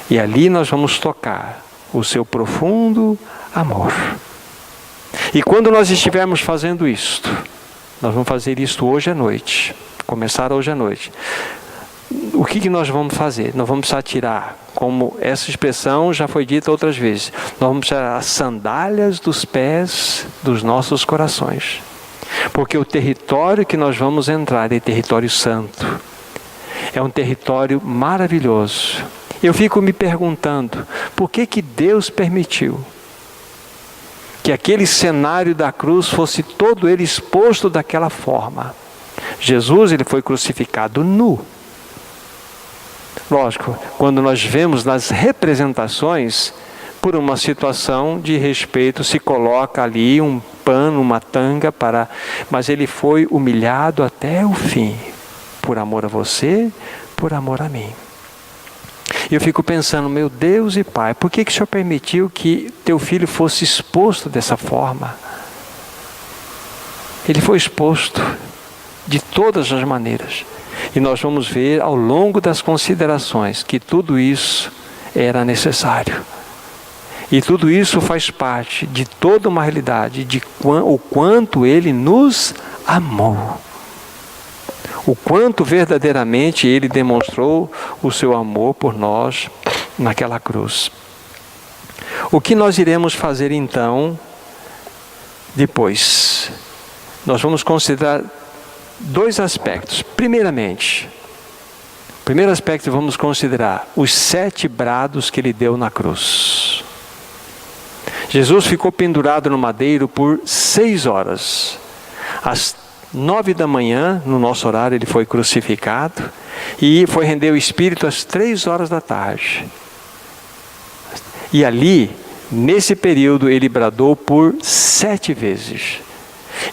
E ali nós vamos tocar o seu profundo amor. E quando nós estivermos fazendo isto, nós vamos fazer isto hoje à noite, começar hoje à noite. O que nós vamos fazer? Nós vamos precisar tirar, como essa expressão já foi dita outras vezes, nós vamos tirar as sandálias dos pés dos nossos corações. Porque o território que nós vamos entrar é território santo. É um território maravilhoso. Eu fico me perguntando, por que Deus permitiu que aquele cenário da cruz fosse todo ele exposto daquela forma? Jesus, ele foi crucificado nu. Lógico, quando nós vemos nas representações, por uma situação de respeito, se coloca ali um pano, uma tanga para... Mas ele foi humilhado até o fim, por amor a você, por amor a mim. E eu fico pensando, meu Deus e Pai, por que o Senhor permitiu que teu filho fosse exposto dessa forma? Ele foi exposto de todas as maneiras. E nós vamos ver ao longo das considerações que tudo isso era necessário. E tudo isso faz parte de toda uma realidade de o quanto Ele nos amou. O quanto verdadeiramente Ele demonstrou o seu amor por nós naquela cruz. O que nós iremos fazer então depois? Nós vamos considerar dois aspectos. Primeiramente, o primeiro aspecto vamos considerar os 7 brados que Ele deu na cruz. Jesus ficou pendurado no madeiro por 6 horas. Às 9 da manhã, no nosso horário, Ele foi crucificado e foi render o Espírito às 3 horas da tarde. E ali, nesse período, Ele bradou por 7 vezes.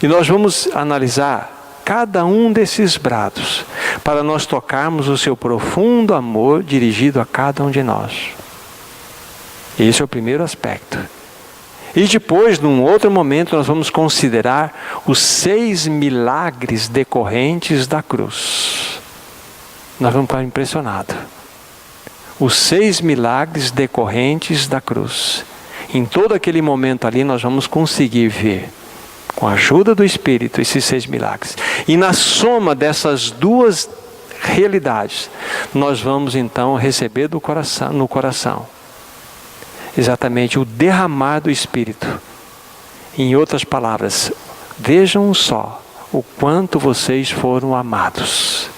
E nós vamos analisar cada um desses brados, para nós tocarmos o seu profundo amor dirigido a cada um de nós. Esse é o primeiro aspecto. E depois, num outro momento, nós vamos considerar os 6 milagres decorrentes da cruz. Nós vamos ficar impressionados. Os 6 milagres decorrentes da cruz. Em todo aquele momento ali, nós vamos conseguir ver, com a ajuda do Espírito, esses 6 milagres. E na soma dessas duas realidades, nós vamos então receber no coração exatamente o derramar do Espírito. Em outras palavras, vejam só o quanto vocês foram amados.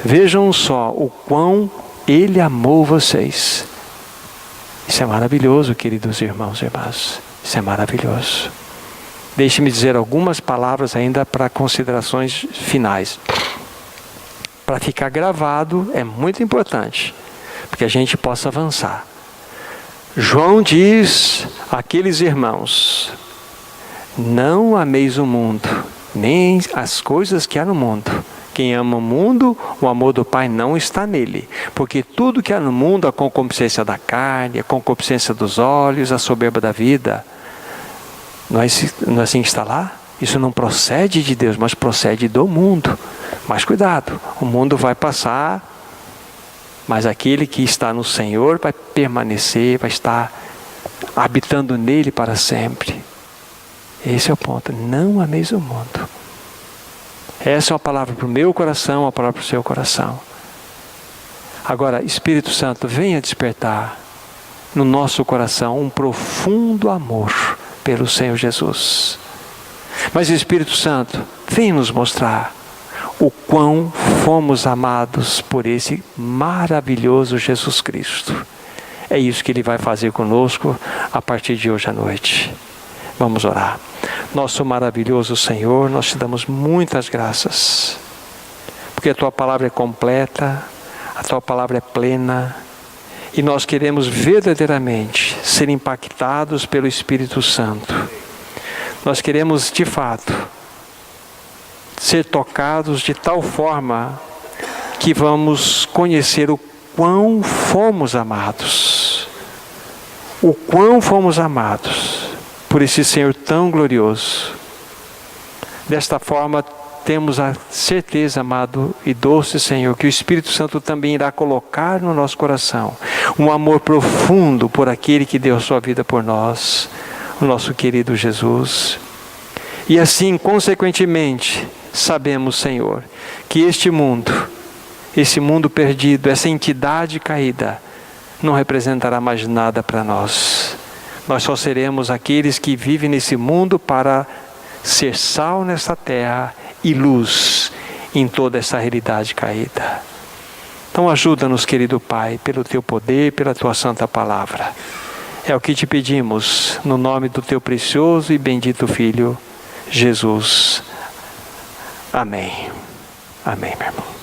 Vejam só o quão Ele amou vocês. Isso é maravilhoso, queridos irmãos e irmãs. Isso é maravilhoso. Deixe-me dizer algumas palavras ainda para considerações finais. Para ficar gravado é muito importante, porque a gente possa avançar. João diz àqueles irmãos: não ameis o mundo, nem as coisas que há no mundo. Quem ama o mundo, o amor do Pai não está nele. Porque tudo que há no mundo, a concupiscência da carne, a concupiscência dos olhos, a soberba da vida, não é assim que está lá? Isso não procede de Deus, mas procede do mundo. Mas cuidado, o mundo vai passar, mas aquele que está no Senhor vai permanecer, vai estar habitando nele para sempre. Esse é o ponto. Não ameis o mundo. Essa é uma palavra para o meu coração, uma palavra para o seu coração. Agora, Espírito Santo, venha despertar no nosso coração um profundo amor pelo Senhor Jesus. Mas Espírito Santo, vem nos mostrar o quão fomos amados por esse maravilhoso Jesus Cristo. É isso que Ele vai fazer conosco a partir de hoje à noite. Vamos orar. Nosso maravilhoso Senhor, nós te damos muitas graças, porque a Tua palavra é completa, a Tua palavra é plena, e nós queremos verdadeiramente ser impactados pelo Espírito Santo. Nós queremos, de fato, ser tocados de tal forma que vamos conhecer o quão fomos amados. O quão fomos amados por esse Senhor tão glorioso. Desta forma, temos a certeza, amado e doce Senhor, que o Espírito Santo também irá colocar no nosso coração um amor profundo por aquele que deu a sua vida por nós, o nosso querido Jesus. E assim, consequentemente, sabemos, Senhor, que esse mundo perdido, essa entidade caída, não representará mais nada para nós. Nós só seremos aqueles que vivem nesse mundo para ser sal nessa terra e luz em toda essa realidade caída. Então ajuda-nos, querido Pai, pelo Teu poder, pela Tua santa palavra. É o que te pedimos, no nome do Teu precioso e bendito Filho, Jesus. Amém. Amém, meu irmão.